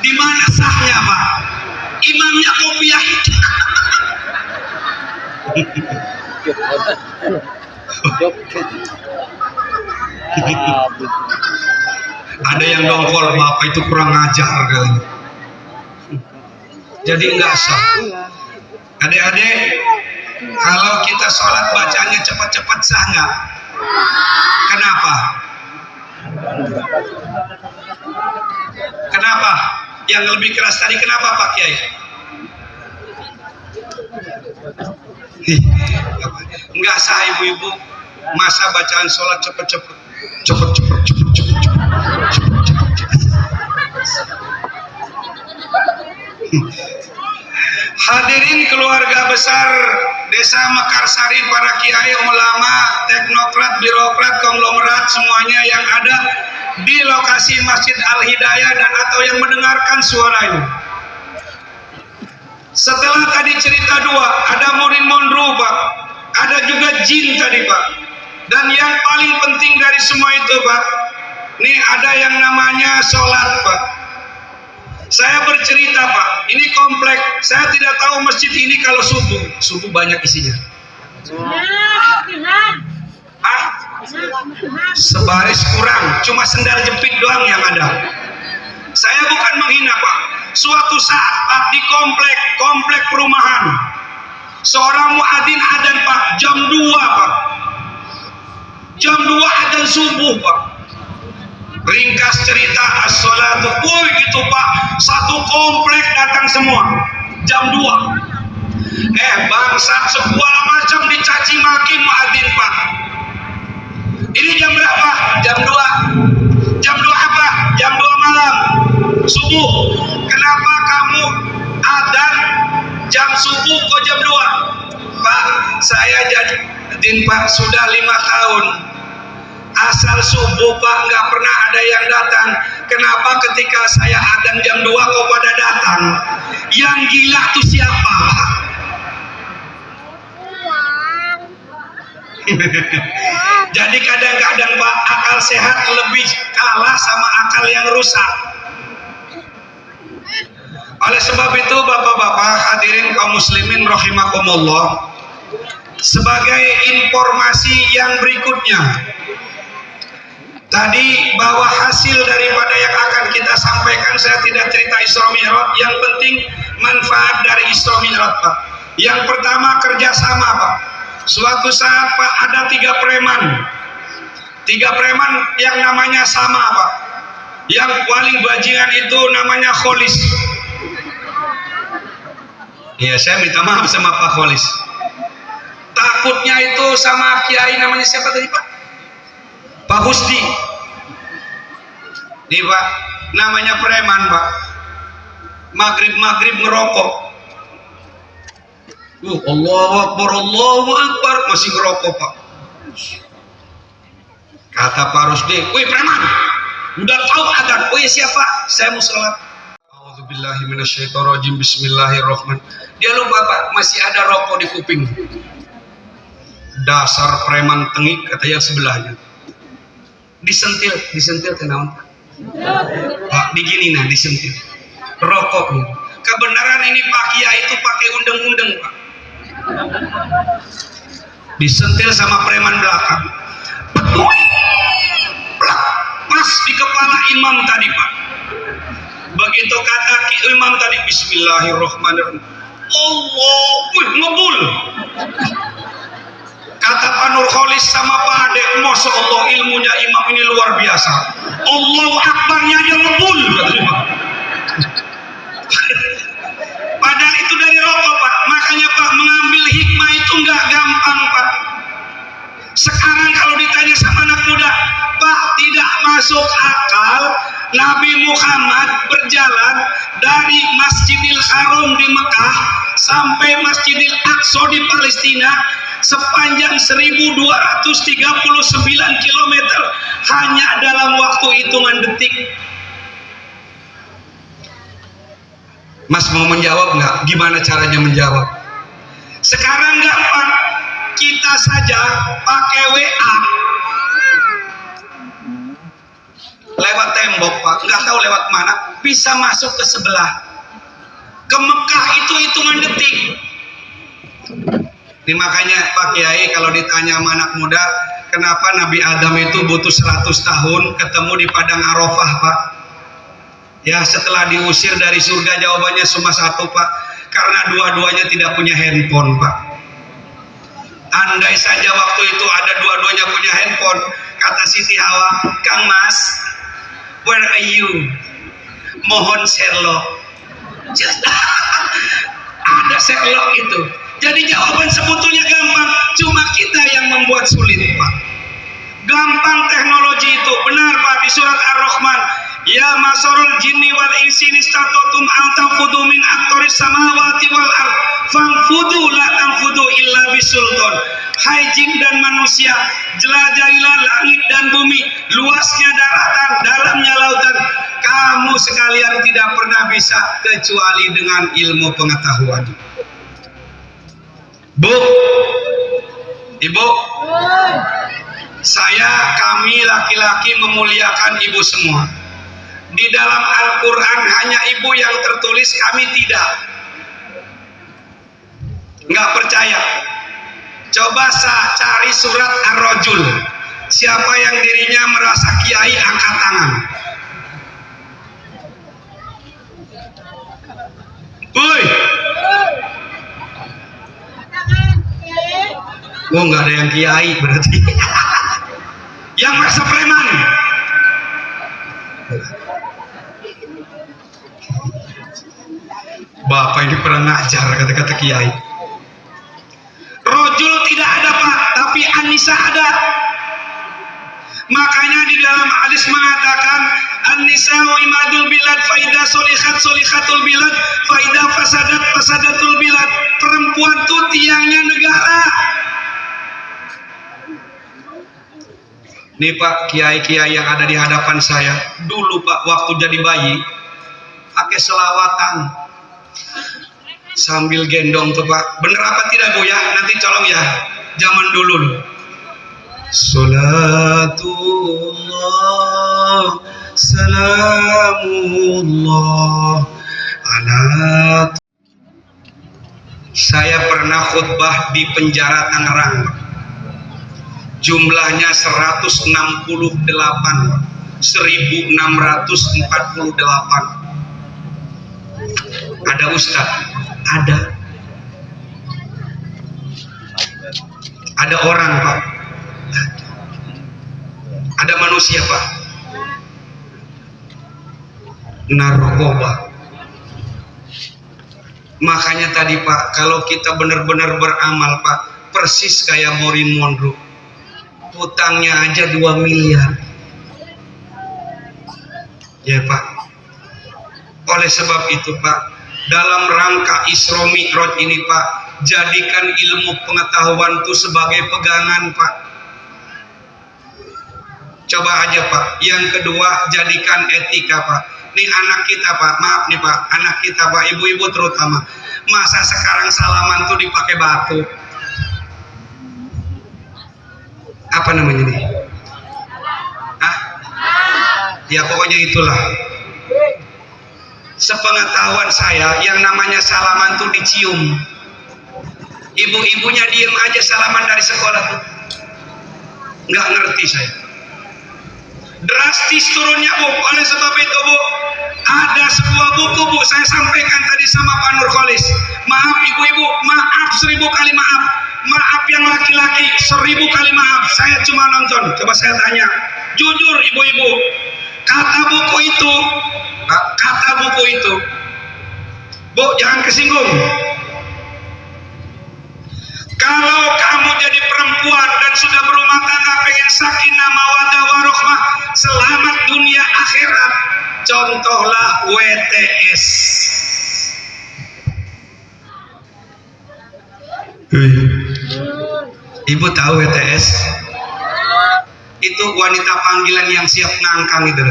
Di mana sahnya Pak? Imamnya kopiah. Ada yang dongkol, Bapak itu kurang ngajar kali. Jadi enggak sah. Adik-adik, kalau kita sholat bacanya cepat-cepat sah nggak? Kenapa? Kenapa? Yang lebih keras tadi kenapa Pak Kiai? Enggak sah ibu-ibu. Masa bacaan sholat cepet-cepet. Hadirin keluarga besar Desa Mekarsari, para kiai, ulama, teknokrat, birokrat, konglomerat, semuanya yang ada di lokasi Masjid Al Hidayah dan atau yang mendengarkan suara ini. Setelah tadi cerita dua, ada Morin Monroe Pak, ada juga jin tadi Pak, dan yang paling penting dari semua itu Pak, ini ada yang namanya sholat Pak. Saya bercerita Pak, ini komplek, saya tidak tahu masjid ini kalau subuh banyak isinya. Sebaris kurang, cuma sendal jepit doang yang ada. Saya bukan menghina Pak. Suatu saat Pak, di komplek perumahan, seorang muadzin adzan Pak, jam 2 Pak, jam 2 adzan subuh Pak. Ringkas cerita, as-sholatu, woi gitu Pak, satu komplek datang semua jam 2. Bangsat segala macam dicaci maki muadzin Pak. Ini jam berapa? Jam 2. Jam 2 apa? Jam 2 malam subuh. Kenapa kamu adzan jam subuh kok jam 2? Pak, saya jadi muadzin Pak sudah 5 tahun. Asal subuh Pak nggak pernah ada yang datang. Kenapa ketika saya adzan jam 2 kok pada datang? Yang gila tuh siapa Pak? Jadi kadang-kadang Pak, akal sehat lebih kalah sama akal yang rusak. Oleh sebab itu Bapak-bapak hadirin kaum muslimin rahimakumullah, sebagai informasi yang berikutnya, tadi bahwa hasil daripada yang akan kita sampaikan, saya tidak cerita Isra Mi'raj, yang penting manfaat dari Isra Mi'raj Pak. Yang pertama kerjasama Pak. Suatu saat Pak, ada 3 preman yang namanya sama Pak. Yang paling bajingan itu namanya Kholis. Ya, saya minta maaf sama Pak Kholis. Takutnya itu sama kiai namanya siapa tadi Pak? Pak Husdi. Nih Pak, namanya preman Pak. Maghrib ngerokok. Allahu Akbar, masih ngerokok Pak. Kata Pak Rusdi, wih preman, udah tahu adzan? Oh ya siapa? Saya mau sholat. A'udzubillahi minasyaitonirrajim, bismillahirrahmanirrahim. Dia lupa Pak, masih ada rokok di kuping. Dasar preman tengik, kata yang sebelahnya. Disentil kenapa Pak? Begini nah, disentil rokoknya. Kebenaran ini Pak Kiai itu pakai undeng-undeng Pak. Disentil sama preman belakang. Pas di kepala imam tadi Pak. Begitu kata imam tadi, bismillahirrahmanirrahim, Allah, ngebul. Kata Pak Nur Kholis sama Pak Ade, Masya Allah ilmunya imam ini luar biasa. Allahu Akbarnya aja ngebul. Padahal itu dari rokok Pak. Makanya Pak, mengambil hikmah itu nggak gampang Pak. Sekarang kalau ditanya sama anak muda, Pak, tidak masuk akal Nabi Muhammad berjalan dari Masjidil Haram di Mekah sampai Masjidil Aqsa di Palestina sepanjang 1239 km hanya dalam waktu hitungan detik. Mas mau menjawab nggak? Gimana caranya menjawab? Sekarang gampang, kita saja pakai WA lewat tembok Pak, nggak tahu lewat mana, bisa masuk ke sebelah. Ke Mekah itu hitungan detik. Ini makanya Pak Kiai kalau ditanya sama anak muda, kenapa Nabi Adam itu butuh 100 tahun ketemu di Padang Arafah Pak? Ya setelah diusir dari surga, jawabannya cuma satu Pak, karena dua-duanya tidak punya handphone Pak. Andai saja waktu itu ada dua-duanya punya handphone, kata Siti Hawa, Kang Mas, where are you? Mohon Sherlock. Ada Sherlock itu. Jadi jawaban sebetulnya gampang, cuma kita yang membuat sulit Pak. Gampang teknologi itu, benar Pak, di surat Ar-Rahman, ya masarul jinni wal insi nistatotum antanfudu min aktoris samawati wal ard fangfudu la tanfudu illa bisultan. Hai jin dan manusia, jelajahilah langit dan bumi, luasnya daratan, dalamnya lautan, kamu sekalian tidak pernah bisa kecuali dengan ilmu pengetahuan. Bu, ibu, kami laki-laki memuliakan ibu semua. Di dalam Al-Quran hanya ibu yang tertulis, kami tidak. Nggak percaya? Coba cari surat Ar-Rajul. Siapa yang dirinya merasa kiai, angkat tangan. Woi. Oh, nggak ada yang kiai berarti. Yang merasa preman. Bapak ini pernah ngajar kata-kata kiai. Rojul tidak ada Pak, tapi An-Nisa ada. Makanya di dalam hadis mengatakan An-Nisa wa imadul bilad faida solihatul bilad faida fasadatul bilad. Perempuan itu tiangnya negara. Nih Pak, kiai-kiai yang ada di hadapan saya dulu Pak, waktu jadi bayi pakai selawatan sambil gendong tuh Pak. Bener apa tidak Bu ya? Nanti colong ya. Zaman dulu. Salatullah salamullah ala. Saya pernah khutbah di penjara Tangerang. Jumlahnya 168. Ada ustadz, ada orang Pak, ada manusia Pak, narkoba. Makanya tadi Pak, kalau kita benar-benar beramal Pak, persis kayak Marilyn Monroe, hutangnya aja 2 miliar ya Pak. Oleh sebab itu Pak, dalam rangka Isra Mi'raj ini Pak, jadikan ilmu pengetahuan itu sebagai pegangan Pak. Coba aja Pak. Yang kedua, jadikan etika Pak. Nih anak kita Pak, maaf nih Pak, anak kita Pak, ibu-ibu terutama, masa sekarang salaman tuh dipakai batu, apa namanya nih? Ya pokoknya itulah. Sepengetahuan saya, yang namanya salaman tuh dicium. Ibu-ibunya diem aja salaman dari sekolah tuh. Nggak ngerti saya. Drastis turunnya Bu. Oleh sebab itu Bu, ada sebuah buku Bu, saya sampaikan tadi sama Pak Nurkholis. Maaf ibu-ibu, maaf 1000 kali maaf. Maaf yang laki-laki 1000 kali maaf. Saya cuma nonton. Coba saya tanya, jujur ibu-ibu, kata buku itu, Bu, jangan kesinggung. Kalau kamu jadi perempuan dan sudah berumah tangga, pengen sakinah mawaddah warohmah, selamat dunia akhirat, contohlah WTS. Ibu tahu WTS? Itu wanita panggilan yang siap ngangkang itu.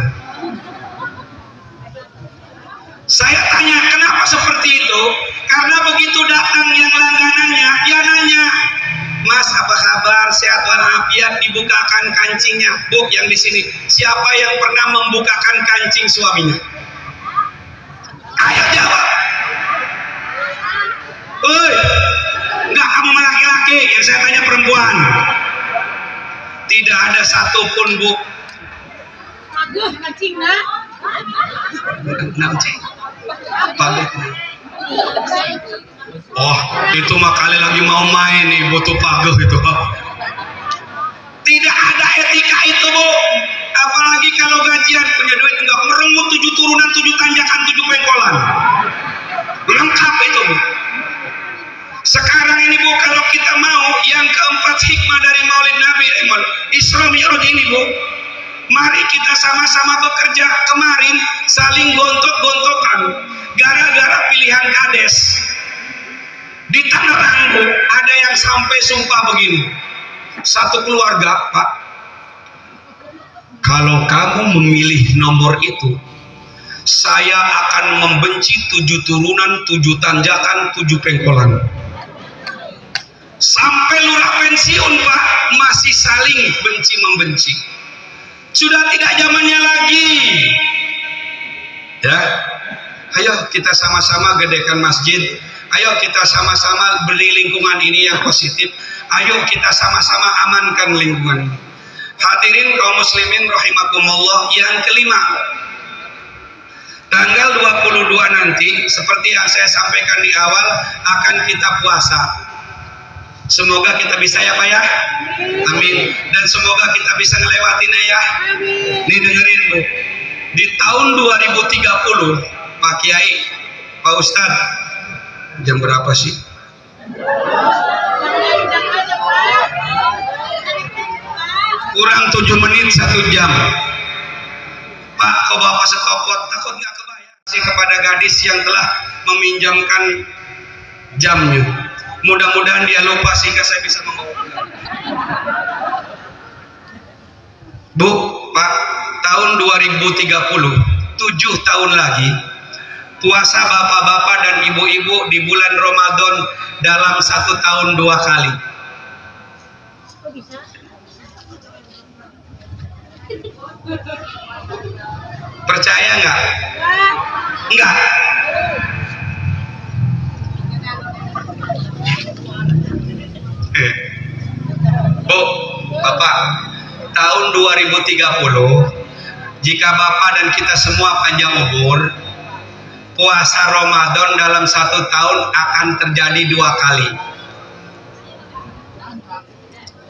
Saya tanya kenapa seperti itu? Karena begitu datang yang langganannya, dia nanya, Mas apa kabar, sehat walafiat, dibukakan kancingnya. Bu yang di sini, siapa yang pernah membukakan kancing suaminya? Ayo jawab. Oi, enggak, kamu laki-laki, yang saya tanya perempuan. Tidak ada satupun Bu. Aduh, kancing nak. Oh, itu mah kali lagi mau main nih, butuh paguh itu. Tidak ada etika itu Bu. Apalagi kalau gajian punya duit enggak merengut 7 turunan, 7 tanjakan, 7 pengkolan. Lengkap itu Bu. Sekarang ini Bu, kalau kita mau yang keempat hikmah dari Maulid Nabi Isra Mi'raj ini Bu, mari kita sama-sama bekerja. Kemarin saling gontok-gontokan gara-gara pilihan kades. Di Tangerang Bu, ada yang sampai sumpah begini, satu keluarga, Pak, kalau kamu memilih nomor itu, saya akan membenci 7 turunan, 7 tanjakan, 7 pengkolan. Sampai lurah pensiun Pak, masih saling benci-membenci. Sudah tidak zamannya lagi. Ya, ayo kita sama-sama gedekan masjid. Ayo kita sama-sama beri lingkungan ini yang positif. Ayo kita sama-sama amankan lingkungan ini. Hadirin kaum muslimin rahimakumullah, yang kelima, tanggal 22 nanti seperti yang saya sampaikan di awal akan kita puasa. Semoga kita bisa ya Pak ya. Amin. Dan semoga kita bisa ngelewatinnya ya. Nih dengerin Bu. Di tahun 2030 Pak Kiai, Pak Ustadz, jam berapa sih? Kurang 7 menit 1 jam. Pak, kok Bapak setopot? Takut nggak kebayang sih kepada gadis yang telah meminjamkan jamnya. Mudah-mudahan dia lupa sehingga saya bisa ngomong. Bu, Pak, tahun 2030, 7 tahun lagi, puasa bapak-bapak dan ibu-ibu di bulan Ramadan dalam 1 tahun 2 kali. Percaya nggak? Enggak. Bu, Bapak, tahun 2030, jika Bapak dan kita semua panjang umur, puasa Ramadan dalam 1 tahun akan terjadi 2 kali.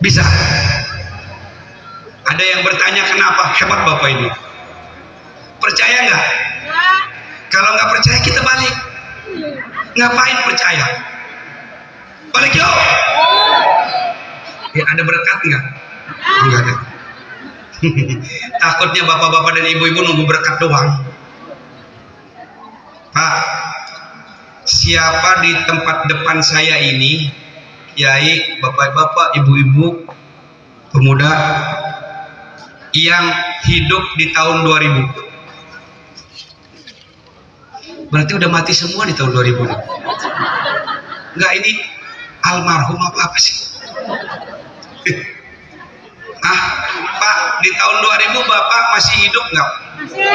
Bisa? Ada yang bertanya kenapa? Hebat Bapak ini. Percaya nggak? Kalau nggak percaya kita balik. Ngapain percaya? Balik yuk. Ya, ada berkat nggak? Nggak ada. Takutnya bapak-bapak dan ibu-ibu nunggu berkat doang. Pak, siapa di tempat depan saya ini, kiai, bapak-bapak, ibu-ibu, pemuda yang hidup di tahun 2000? Berarti udah mati semua di tahun 2000. Enggak, ini almarhum apa sih? Pak, di tahun 2000 Bapak masih hidup nggak? Masih.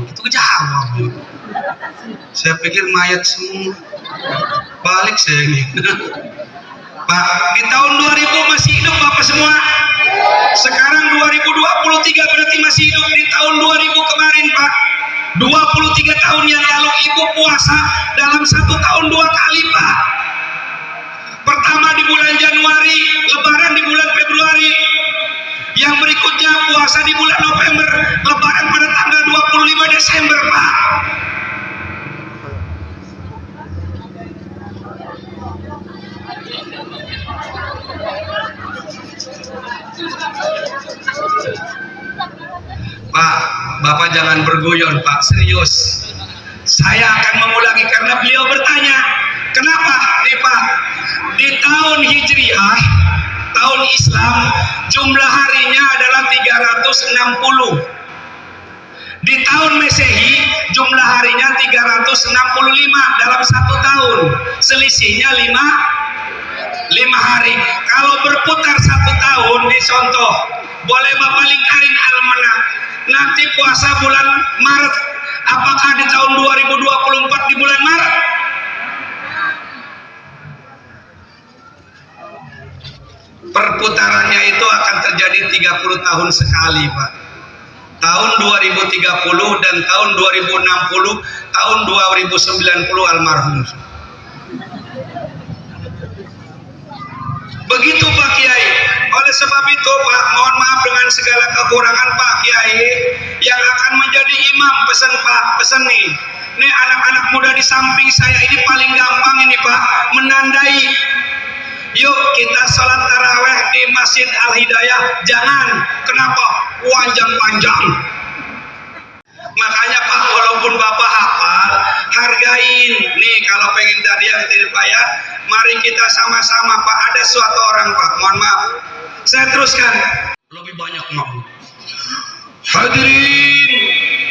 Itu kejawab. Saya pikir mayat semua. Balik saya ini. Pak, di tahun 2000 masih hidup Bapak semua? Sekarang 2023 berarti masih hidup. Di tahun 2000 kemarin Pak, 23 tahun yang lalu Ibu puasa dalam 1 tahun 2 kali Pak. Pertama di bulan Januari, Lebaran di bulan Februari. Yang berikutnya puasa di bulan November, Lebaran pada tanggal 25 Desember Pak. Pak, Bapak jangan berguyon Pak, serius. Saya akan mengulangi karena beliau bertanya, kenapa nih Pak? Di tahun Hijriah, tahun Islam, jumlah harinya adalah 360. Di tahun Masehi, jumlah harinya 365 dalam 1 tahun. Selisihnya 5 hari. Kalau berputar 1 tahun, nih contoh, boleh Bapak lingkarin almanak. Nanti puasa bulan Maret, apakah di tahun 2024 di bulan Maret? Perputarannya itu akan terjadi 30 tahun sekali Pak. Tahun 2030 dan tahun 2060, tahun 2090 almarhum. Begitu Pak Kiai. Oleh sebab itu Pak, mohon maaf dengan segala kekurangan Pak Kiai yang akan menjadi imam. Pesan Pak, pesan nih. Nih anak-anak muda di samping saya ini paling gampang ini Pak, menandai. Yuk kita sholat taraweh di Masjid Al-Hidayah. Jangan, kenapa? Panjang-panjang. Makanya Pak, walaupun Bapak hafal, hargain. Nih kalau pengen tadi yang tidak Pak ya, mari kita sama-sama Pak. Ada suatu orang Pak, mohon maaf, saya teruskan. Lebih banyak maaf. Hadirin,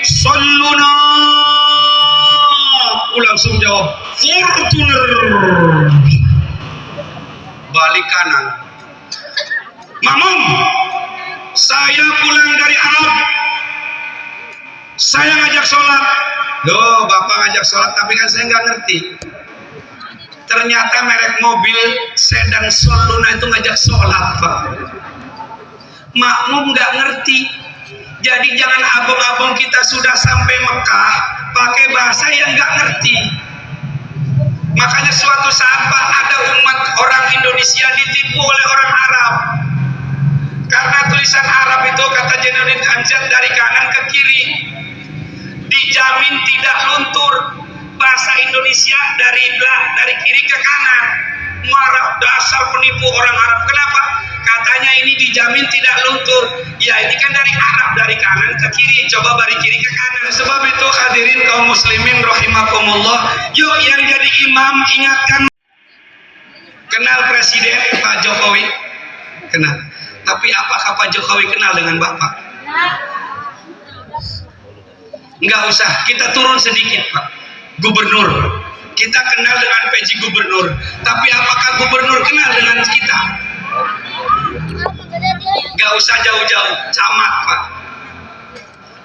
salluna langsung jawab, Fortuner. Balik kanan. Makmum, saya pulang dari Arab. Saya ngajak sholat. Loh, bapak ngajak sholat, tapi kan saya nggak ngerti. Ternyata merek mobil sedan Soluna itu ngajak sholat, Pak. Makmum nggak ngerti. Jadi jangan abang-abang kita sudah sampai Mekah pakai bahasa yang nggak ngerti. Makanya suatu saat Pak, ada umat orang Indonesia ditipu oleh orang Arab. Karena tulisan Arab itu kata Jainuddin Amjad dari kanan ke kiri, dijamin tidak luntur. Bahasa Indonesia dari kiri ke kanan. Marah, dasar penipu orang Arab. Kenapa? Katanya ini dijamin tidak luntur. Ya ini kan dari Arab, dari kanan ke kiri. Coba dari kiri ke kanan. Sebab itu hadirin kaum muslimin rahimakumullah, yuk yang jadi imam ingatkan. Kenal Presiden Pak Jokowi? Kenal. Tapi apakah Pak Jokowi kenal dengan Bapak? Enggak usah, kita turun sedikit Pak. Gubernur, kita kenal dengan PJ Gubernur, tapi apakah Gubernur kenal dengan kita? Enggak usah jauh-jauh, camat Pak.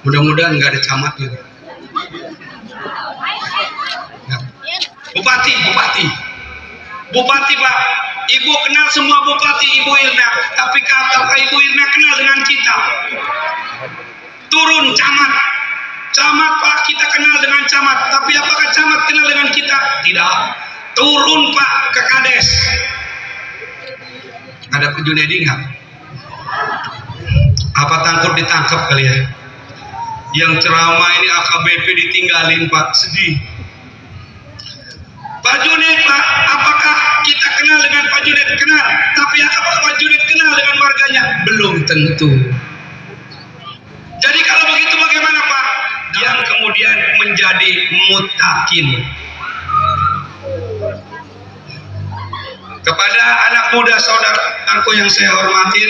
Mudah-mudahan enggak ada camat gitu. Bupati Pak. Ibu kenal semua bupati, Ibu Irna, tapi apakah Ibu Irna kenal dengan kita? Turun camat Pak, kita kenal dengan camat, tapi apakah camat kenal dengan kita? Tidak. Turun Pak ke Kades. Ada Pak Junedi nggak? Apa takut ditangkap kali ya? Yang ceramah ini AKBP ditinggalin Pak, sedih. Pak Junedi Pak, apakah kita kenal dengan Pak Junedi? Kenal. Tapi apakah Pak Junedi kenal dengan warganya? Belum tentu. Jadi kalau begitu bagaimana Pak? Yang kemudian menjadi mutakin. Kepada anak muda saudaraku yang saya hormati,